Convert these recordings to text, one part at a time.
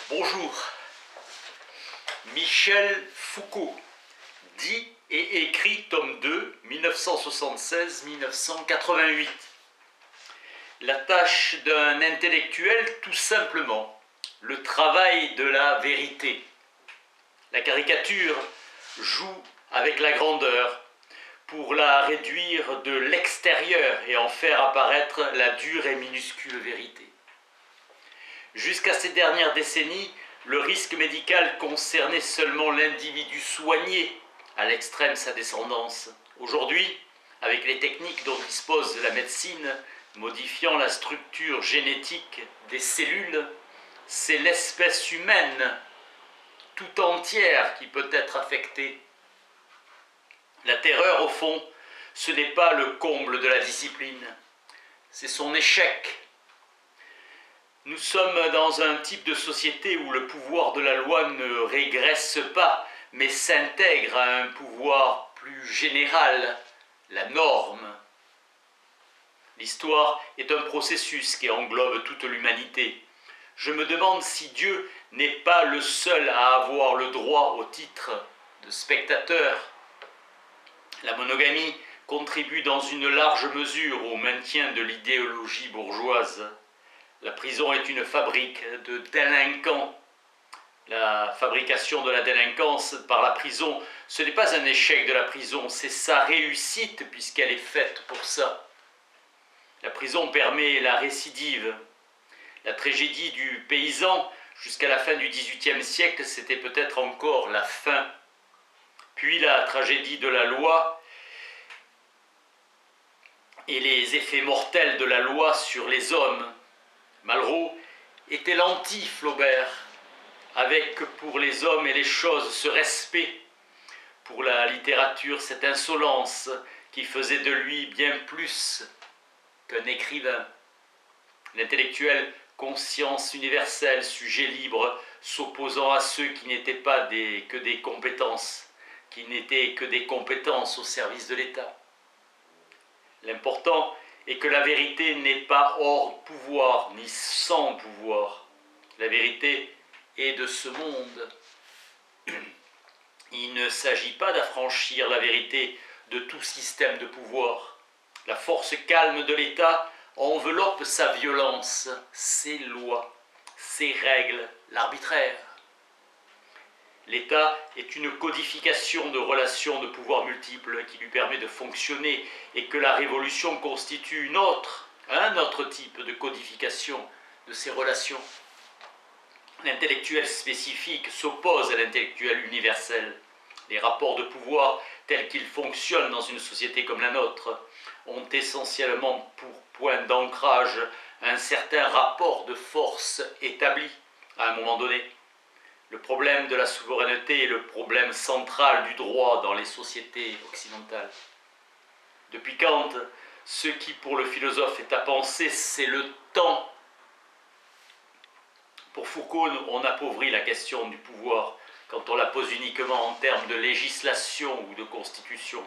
Bonjour. Michel Foucault, dit et écrit, tome 2, 1976-1988. La tâche d'un intellectuel, tout simplement, le travail de la vérité. La caricature joue avec la grandeur pour la réduire de l'extérieur et en faire apparaître la dure et minuscule vérité. Jusqu'à ces dernières décennies, le risque médical concernait seulement l'individu soigné, à l'extrême sa descendance. Aujourd'hui, avec les techniques dont dispose la médecine, modifiant la structure génétique des cellules, c'est l'espèce humaine tout entière qui peut être affectée. La terreur, au fond, ce n'est pas le comble de la discipline, c'est son échec. Nous sommes dans un type de société où le pouvoir de la loi ne régresse pas, mais s'intègre à un pouvoir plus général, la norme. L'histoire est un processus qui englobe toute l'humanité. Je me demande si Dieu n'est pas le seul à avoir le droit au titre de spectateur. La monogamie contribue dans une large mesure au maintien de l'idéologie bourgeoise. La prison est une fabrique de délinquants. La fabrication de la délinquance par la prison, ce n'est pas un échec de la prison, c'est sa réussite puisqu'elle est faite pour ça. La prison permet la récidive. La tragédie du paysan, jusqu'à la fin du XVIIIe siècle, c'était peut-être encore la faim. Puis la tragédie de la loi et les effets mortels de la loi sur les hommes. Malraux était l'anti-Flaubert, avec pour les hommes et les choses ce respect, pour la littérature cette insolence qui faisait de lui bien plus qu'un écrivain. L'intellectuel, conscience universelle, sujet libre, s'opposant à ceux qui n'étaient pas que des compétences, qui n'étaient que des compétences au service de l'État. L'important est que la vérité n'est pas hors pouvoir, ni sans pouvoir. La vérité est de ce monde. Il ne s'agit pas d'affranchir la vérité de tout système de pouvoir. La force calme de l'État enveloppe sa violence, ses lois, ses règles, l'arbitraire. L'État est une codification de relations de pouvoir multiples qui lui permet de fonctionner et que la Révolution constitue un autre type de codification de ces relations. L'intellectuel spécifique s'oppose à l'intellectuel universel. Les rapports de pouvoir tels qu'ils fonctionnent dans une société comme la nôtre ont essentiellement pour point d'ancrage un certain rapport de force établi à un moment donné. Le problème de la souveraineté est le problème central du droit dans les sociétés occidentales. Depuis Kant, ce qui pour le philosophe est à penser, c'est le temps. Pour Foucault, on appauvrit la question du pouvoir quand on la pose uniquement en termes de législation ou de constitution.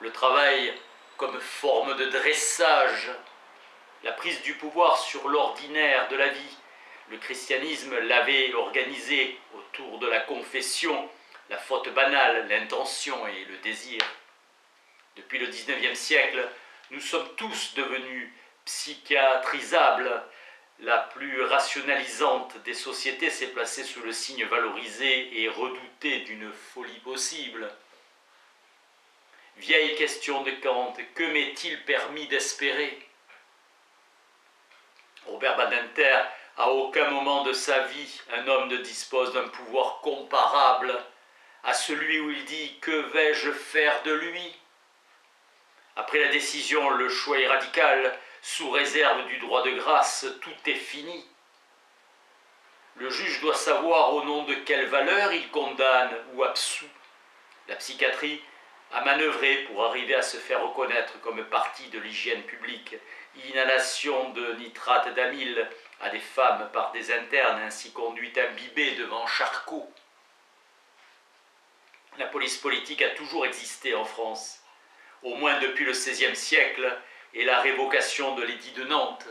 Le travail comme forme de dressage, la prise du pouvoir sur l'ordinaire de la vie. Le christianisme l'avait organisé autour de la confession, la faute banale, l'intention et le désir. Depuis le XIXe siècle, nous sommes tous devenus psychiatrisables. La plus rationalisante des sociétés s'est placée sous le signe valorisé et redouté d'une folie possible. Vieille question de Kant, que m'est-il permis d'espérer ? Robert Badinter, à aucun moment de sa vie, un homme ne dispose d'un pouvoir comparable à celui où il dit « Que vais-je faire de lui ?» Après la décision, le choix est radical. Sous réserve du droit de grâce, tout est fini. Le juge doit savoir au nom de quelle valeur il condamne ou absout. La psychiatrie a manœuvré pour arriver à se faire reconnaître comme partie de l'hygiène publique. Inhalation de nitrate d'amyle à des femmes par des internes ainsi conduites imbibées devant Charcot. La police politique a toujours existé en France, au moins depuis le XVIe siècle et la révocation de l'édit de Nantes.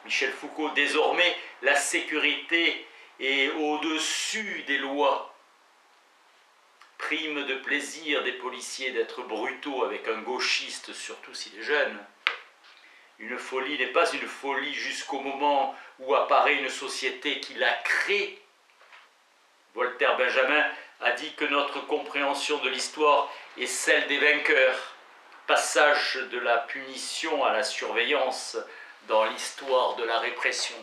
Michel Foucault, désormais la sécurité est au-dessus des lois. Prime de plaisir des policiers d'être brutaux avec un gauchiste, surtout s'il est jeune. Une folie n'est pas une folie jusqu'au moment où apparaît une société qui la crée. Voltaire Benjamin a dit que notre compréhension de l'histoire est celle des vainqueurs. Passage de la punition à la surveillance dans l'histoire de la répression.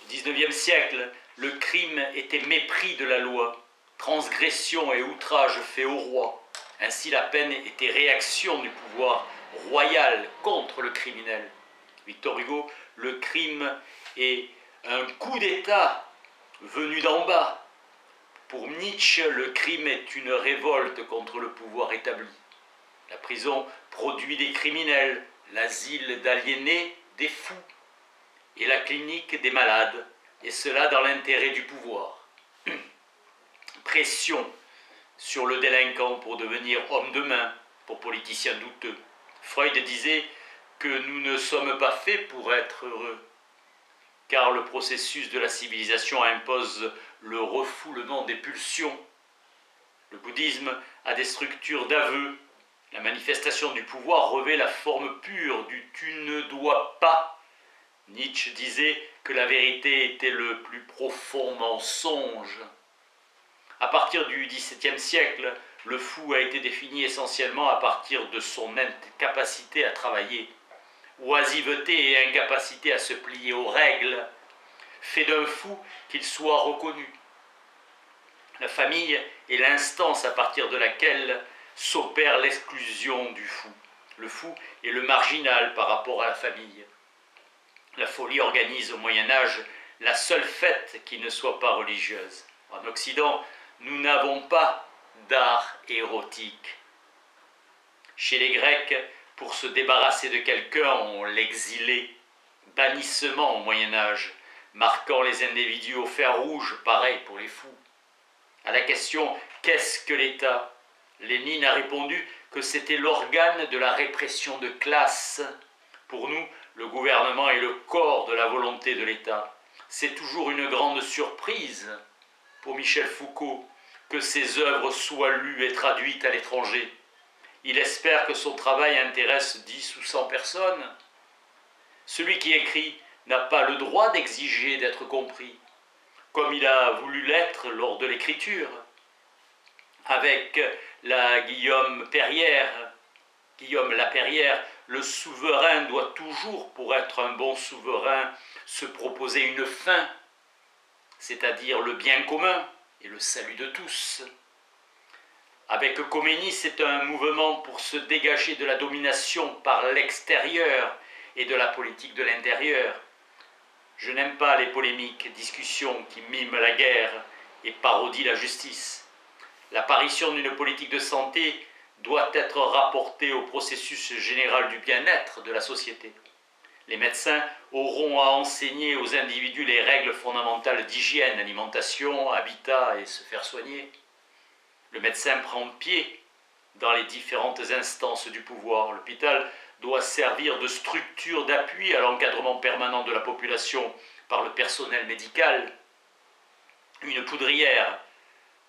Au XIXe siècle, le crime était mépris de la loi, transgression et outrage fait au roi. Ainsi, la peine était réaction du pouvoir royal contre le criminel. Victor Hugo, le crime est un coup d'État venu d'en bas. Pour Nietzsche, le crime est une révolte contre le pouvoir établi. La prison produit des criminels, l'asile d'aliénés des fous et la clinique des malades, et cela dans l'intérêt du pouvoir. Pression sur le délinquant pour devenir homme de main, pour politicien douteux. Freud disait que nous ne sommes pas faits pour être heureux, car le processus de la civilisation impose le refoulement des pulsions. Le bouddhisme a des structures d'aveu. La manifestation du pouvoir revêt la forme pure du « tu ne dois pas ». Nietzsche disait que la vérité était le plus profond mensonge. À partir du XVIIe siècle, le fou a été défini essentiellement à partir de son incapacité à travailler. Oisiveté et incapacité à se plier aux règles fait d'un fou qu'il soit reconnu. La famille est l'instance à partir de laquelle s'opère l'exclusion du fou. Le fou est le marginal par rapport à la famille. La folie organise au Moyen-Âge la seule fête qui ne soit pas religieuse. En Occident, nous n'avons pas d'art érotique. Chez les Grecs, pour se débarrasser de quelqu'un, on l'exilait. Bannissement au Moyen-Âge, marquant les individus au fer rouge, pareil pour les fous. À la question « Qu'est-ce que l'État ?» Lénine a répondu que c'était l'organe de la répression de classe. Pour nous, le gouvernement est le corps de la volonté de l'État. C'est toujours une grande surprise pour Michel Foucault que ses œuvres soient lues et traduites à l'étranger. Il espère que son travail intéresse 10 ou 100 personnes. Celui qui écrit n'a pas le droit d'exiger d'être compris, comme il a voulu l'être lors de l'écriture. Avec la Guillaume Lapérière, le souverain doit toujours, pour être un bon souverain, se proposer une fin, c'est-à-dire le bien commun et le salut de tous. Avec Khomeini, c'est un mouvement pour se dégager de la domination par l'extérieur et de la politique de l'intérieur. Je n'aime pas les polémiques, discussions qui miment la guerre et parodient la justice. L'apparition d'une politique de santé doit être rapportée au processus général du bien-être de la société. Les médecins auront à enseigner aux individus les règles fondamentales d'hygiène, alimentation, habitat et se faire soigner. Le médecin prend pied dans les différentes instances du pouvoir. L'hôpital doit servir de structure d'appui à l'encadrement permanent de la population par le personnel médical. Une poudrière,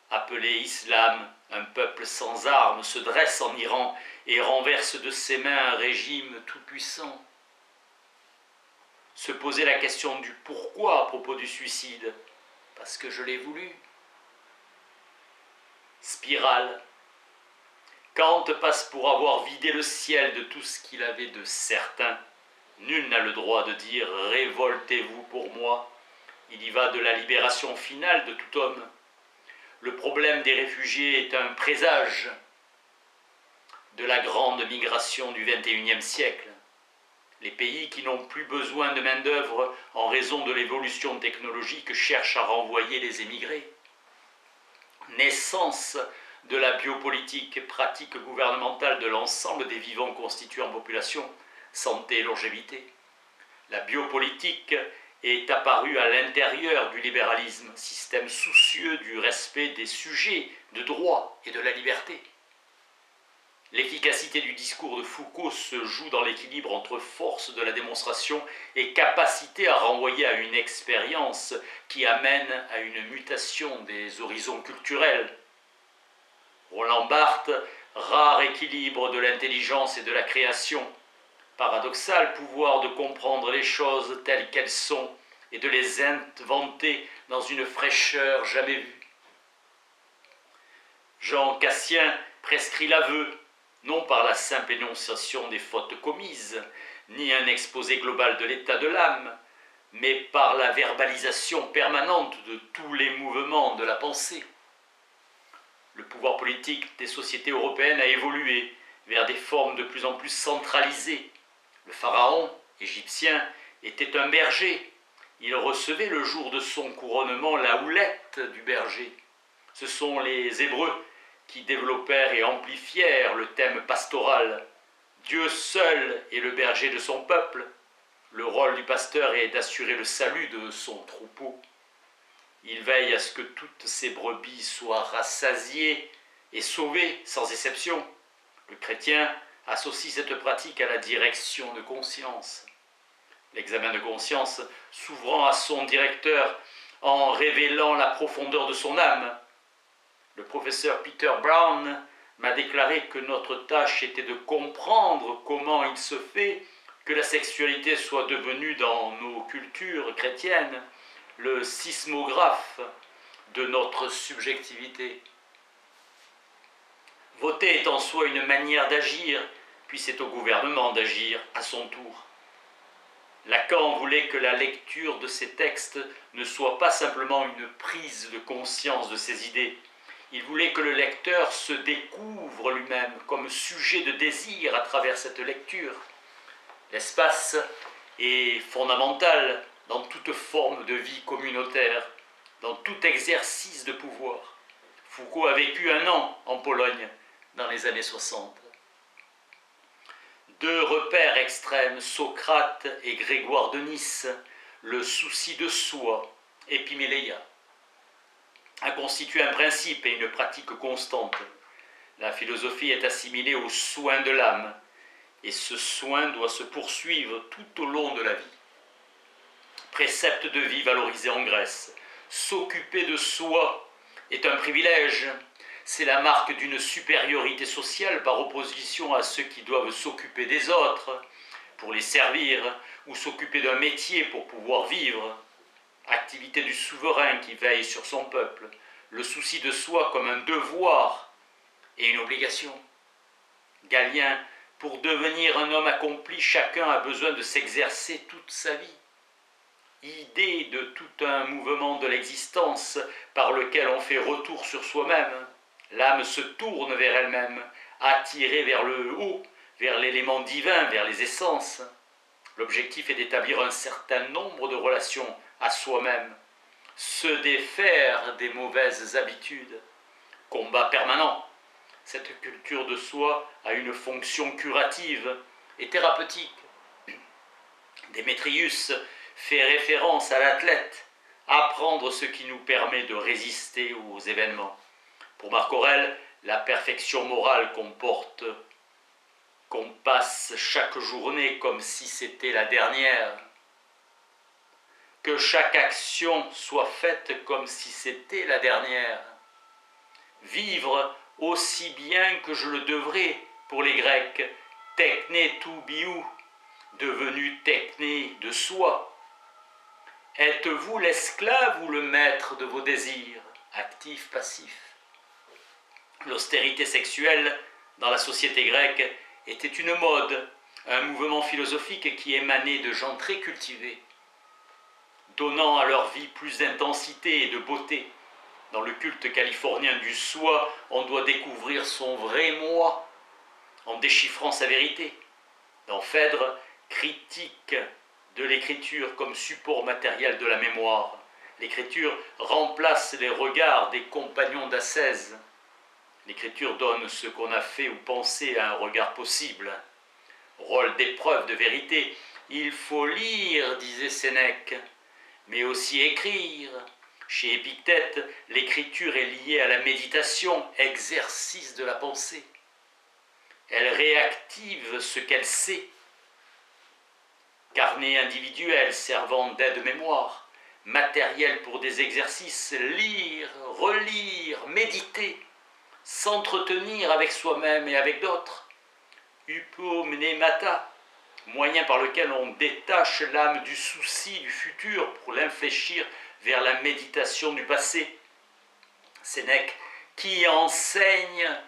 appelée Islam, un peuple sans armes, se dresse en Iran et renverse de ses mains un régime tout-puissant. Se poser la question du pourquoi à propos du suicide, parce que je l'ai voulu. Spirale. Kant passe pour avoir vidé le ciel de tout ce qu'il avait de certain. Nul n'a le droit de dire « révoltez-vous pour moi ». Il y va de la libération finale de tout homme. Le problème des réfugiés est un présage de la grande migration du XXIe siècle. Les pays qui n'ont plus besoin de main-d'œuvre en raison de l'évolution technologique cherchent à renvoyer les émigrés. Naissance de la biopolitique, pratique gouvernementale de l'ensemble des vivants constituants population, santé et longévité. La biopolitique est apparue à l'intérieur du libéralisme, système soucieux du respect des sujets, de droits et de la liberté. L'efficacité du discours de Foucault se joue dans l'équilibre entre force de la démonstration et capacité à renvoyer à une expérience qui amène à une mutation des horizons culturels. Roland Barthes, rare équilibre de l'intelligence et de la création, paradoxal pouvoir de comprendre les choses telles qu'elles sont et de les inventer dans une fraîcheur jamais vue. Jean Cassien prescrit l'aveu, non par la simple énonciation des fautes commises, ni un exposé global de l'état de l'âme, mais par la verbalisation permanente de tous les mouvements de la pensée. Le pouvoir politique des sociétés européennes a évolué vers des formes de plus en plus centralisées. Le pharaon égyptien était un berger. Il recevait le jour de son couronnement la houlette du berger. Ce sont les Hébreux qui développèrent et amplifièrent le thème pastoral. Dieu seul est le berger de son peuple. Le rôle du pasteur est d'assurer le salut de son troupeau. Il veille à ce que toutes ses brebis soient rassasiées et sauvées sans exception. Le chrétien associe cette pratique à la direction de conscience. L'examen de conscience s'ouvrant à son directeur en révélant la profondeur de son âme. Le professeur Peter Brown m'a déclaré que notre tâche était de comprendre comment il se fait que la sexualité soit devenue dans nos cultures chrétiennes le sismographe de notre subjectivité. Voter est en soi une manière d'agir, puis c'est au gouvernement d'agir à son tour. Lacan voulait que la lecture de ces textes ne soit pas simplement une prise de conscience de ses idées. Il voulait que le lecteur se découvre lui-même comme sujet de désir à travers cette lecture. L'espace est fondamental dans toute forme de vie communautaire, dans tout exercice de pouvoir. Foucault a vécu 1 an en Pologne dans les années 60. 2 repères extrêmes, Socrate et Grégoire de Nice, le souci de soi, Épiméléia, a constitué un principe et une pratique constante. La philosophie est assimilée au soin de l'âme, et ce soin doit se poursuivre tout au long de la vie. Précepte de vie valorisé en Grèce, s'occuper de soi est un privilège. C'est la marque d'une supériorité sociale par opposition à ceux qui doivent s'occuper des autres pour les servir ou s'occuper d'un métier pour pouvoir vivre. Activité du souverain qui veille sur son peuple, le souci de soi comme un devoir et une obligation. Galien, pour devenir un homme accompli, chacun a besoin de s'exercer toute sa vie. Idée de tout un mouvement de l'existence par lequel on fait retour sur soi-même. L'âme se tourne vers elle-même, attirée vers le haut, vers l'élément divin, vers les essences. L'objectif est d'établir un certain nombre de relations à soi-même, se défaire des mauvaises habitudes. Combat permanent. Cette culture de soi a une fonction curative et thérapeutique. Démétrius fait référence à l'athlète, apprendre ce qui nous permet de résister aux événements. Pour Marc Aurèle, la perfection morale comporte qu'on passe chaque journée comme si c'était la dernière, que chaque action soit faite comme si c'était la dernière, vivre aussi bien que je le devrais pour les Grecs, techné tou biou, devenu techné de soi. Êtes-vous l'esclave ou le maître de vos désirs, actif, passif? L'austérité sexuelle dans la société grecque était une mode, un mouvement philosophique qui émanait de gens très cultivés, donnant à leur vie plus d'intensité et de beauté. Dans le culte californien du soi, on doit découvrir son vrai moi en déchiffrant sa vérité. Dans Phèdre, critique de l'écriture comme support matériel de la mémoire. L'écriture remplace les regards des compagnons d'ascèse. L'écriture donne ce qu'on a fait ou pensé à un regard possible. Rôle d'épreuve de vérité. Il faut lire, disait Sénèque, mais aussi écrire. Chez Épictète, l'écriture est liée à la méditation, exercice de la pensée. Elle réactive ce qu'elle sait. Carnet individuel servant d'aide-mémoire, matériel pour des exercices, lire, relire, méditer, s'entretenir avec soi-même et avec d'autres. Upomnémata, moyen par lequel on détache l'âme du souci du futur pour l'infléchir vers la méditation du passé. Sénèque, qui enseigne,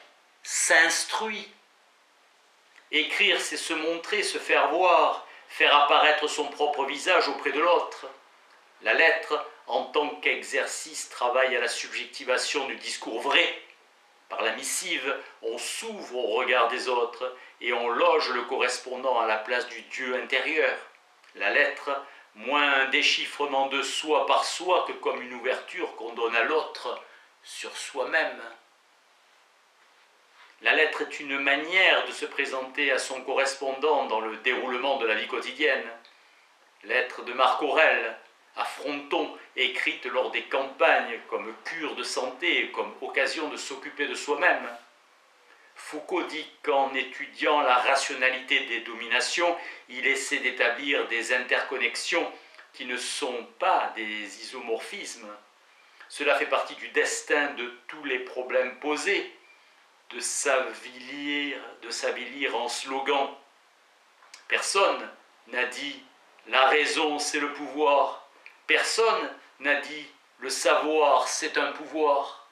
s'instruit. Écrire, c'est se montrer, se faire voir, faire apparaître son propre visage auprès de l'autre. La lettre, en tant qu'exercice, travaille à la subjectivation du discours vrai. Par la missive, on s'ouvre au regard des autres et on loge le correspondant à la place du Dieu intérieur. La lettre, moins un déchiffrement de soi par soi que comme une ouverture qu'on donne à l'autre sur soi-même. La lettre est une manière de se présenter à son correspondant dans le déroulement de la vie quotidienne. Lettre de Marc Aurèle, à Fronton, écrite lors des campagnes comme cure de santé et comme occasion de s'occuper de soi-même. Foucault dit qu'en étudiant la rationalité des dominations, il essaie d'établir des interconnexions qui ne sont pas des isomorphismes. Cela fait partie du destin de tous les problèmes posés, de s'avilir en slogan. Personne n'a dit « la raison c'est le pouvoir ». Personne n'a dit « le savoir c'est un pouvoir ».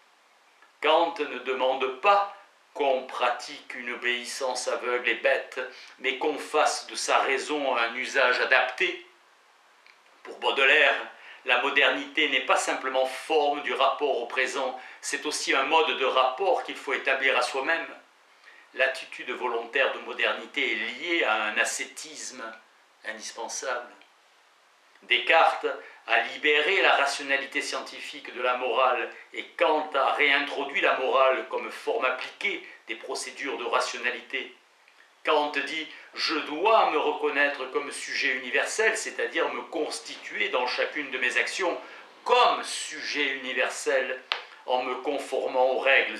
Kant ne demande pas qu'on pratique une obéissance aveugle et bête, mais qu'on fasse de sa raison un usage adapté. Pour Baudelaire, la modernité n'est pas simplement forme du rapport au présent, c'est aussi un mode de rapport qu'il faut établir à soi-même. L'attitude volontaire de modernité est liée à un ascétisme indispensable. Descartes a libéré la rationalité scientifique de la morale et Kant a réintroduit la morale comme forme appliquée des procédures de rationalité. Kant dit « je dois me reconnaître comme sujet universel, c'est-à-dire me constituer dans chacune de mes actions comme sujet universel en me conformant aux règles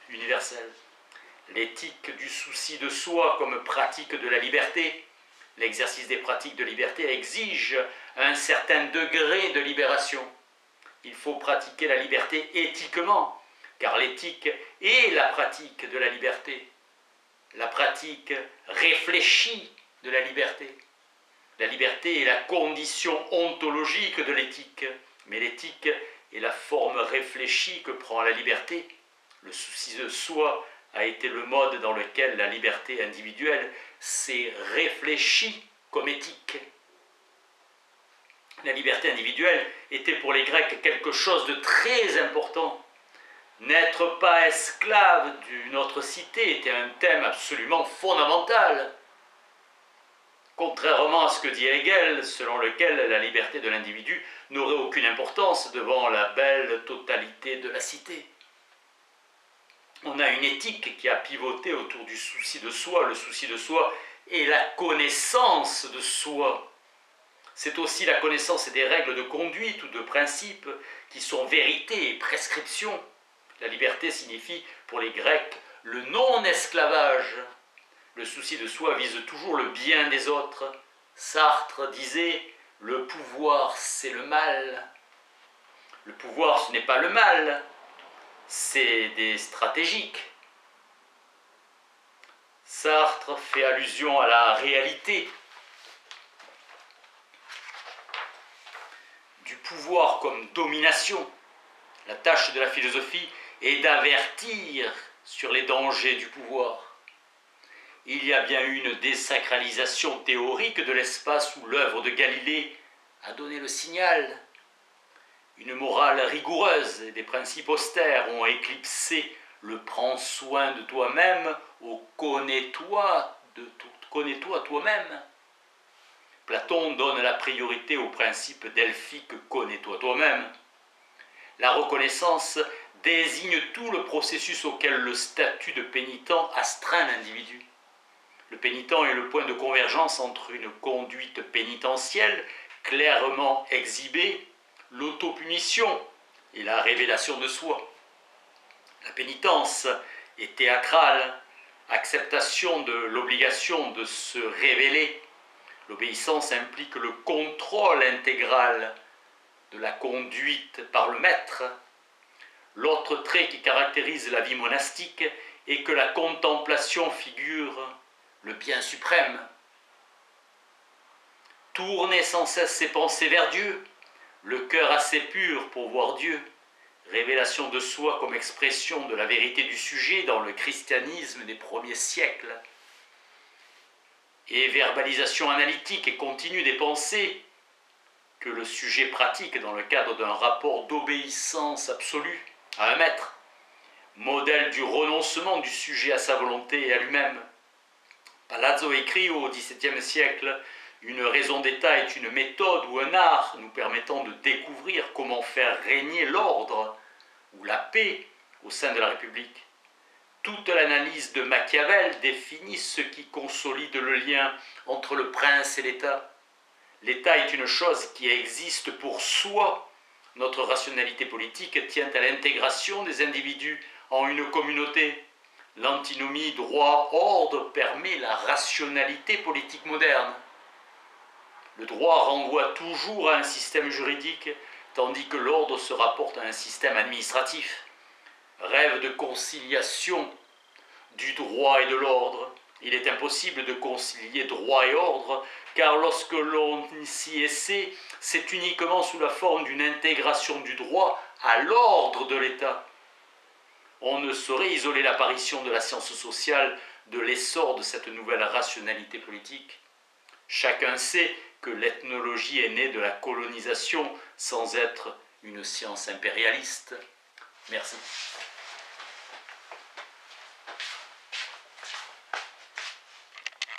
universelles. » L'éthique du souci de soi comme pratique de la liberté. L'exercice des pratiques de liberté exige un certain degré de libération. Il faut pratiquer la liberté éthiquement, car l'éthique est la pratique de la liberté. La pratique réfléchie de la liberté. La liberté est la condition ontologique de l'éthique, mais l'éthique est la forme réfléchie que prend la liberté. Le souci de soi a été le mode dans lequel la liberté individuelle s'est réfléchie comme éthique. La liberté individuelle était pour les Grecs quelque chose de très important. N'être pas esclave d'une autre cité était un thème absolument fondamental. Contrairement à ce que dit Hegel, selon lequel la liberté de l'individu n'aurait aucune importance devant la belle totalité de la cité. On a une éthique qui a pivoté autour du souci de soi. Le souci de soi est la connaissance de soi. C'est aussi la connaissance des règles de conduite ou de principes qui sont vérité et prescription. La liberté signifie pour les Grecs le non-esclavage. Le souci de soi vise toujours le bien des autres. Sartre disait « le pouvoir c'est le mal ». Le pouvoir ce n'est pas le mal, c'est des stratégiques. Sartre fait allusion à la réalité du pouvoir comme domination. La tâche de la philosophie est d'avertir sur les dangers du pouvoir. Il y a bien eu une désacralisation théorique de l'espace où l'œuvre de Galilée a donné le signal. Une morale rigoureuse et des principes austères ont éclipsé le « prends soin de toi-même » au « connais-toi toi-même ». Platon donne la priorité au principe delphique « connais-toi toi-même ». La reconnaissance désigne tout le processus auquel le statut de pénitent astreint l'individu. Le pénitent est le point de convergence entre une conduite pénitentielle clairement exhibée, l'autopunition et la révélation de soi. La pénitence est théâtrale, acceptation de l'obligation de se révéler. L'obéissance implique le contrôle intégral de la conduite par le maître. L'autre trait qui caractérise la vie monastique est que la contemplation figure le bien suprême. Tourner sans cesse ses pensées vers Dieu, le cœur assez pur pour voir Dieu, révélation de soi comme expression de la vérité du sujet dans le christianisme des premiers siècles, et verbalisation analytique et continue des pensées que le sujet pratique dans le cadre d'un rapport d'obéissance absolue à un maître, modèle du renoncement du sujet à sa volonté et à lui-même. Palazzo écrit au XVIIe siècle: une raison d'État est une méthode ou un art nous permettant de découvrir comment faire régner l'ordre ou la paix au sein de la République. Toute l'analyse de Machiavel définit ce qui consolide le lien entre le prince et l'État. L'État est une chose qui existe pour soi. Notre rationalité politique tient à l'intégration des individus en une communauté. L'antinomie droit-ordre permet la rationalité politique moderne. Le droit renvoie toujours à un système juridique, tandis que l'ordre se rapporte à un système administratif. Rêve de conciliation du droit et de l'ordre. Il est impossible de concilier droit et ordre, car lorsque l'on s'y essaie, c'est uniquement sous la forme d'une intégration du droit à l'ordre de l'État. On ne saurait isoler l'apparition de la science sociale de l'essor de cette nouvelle rationalité politique. Chacun sait que l'ethnologie est née de la colonisation sans être une science impérialiste. Merci.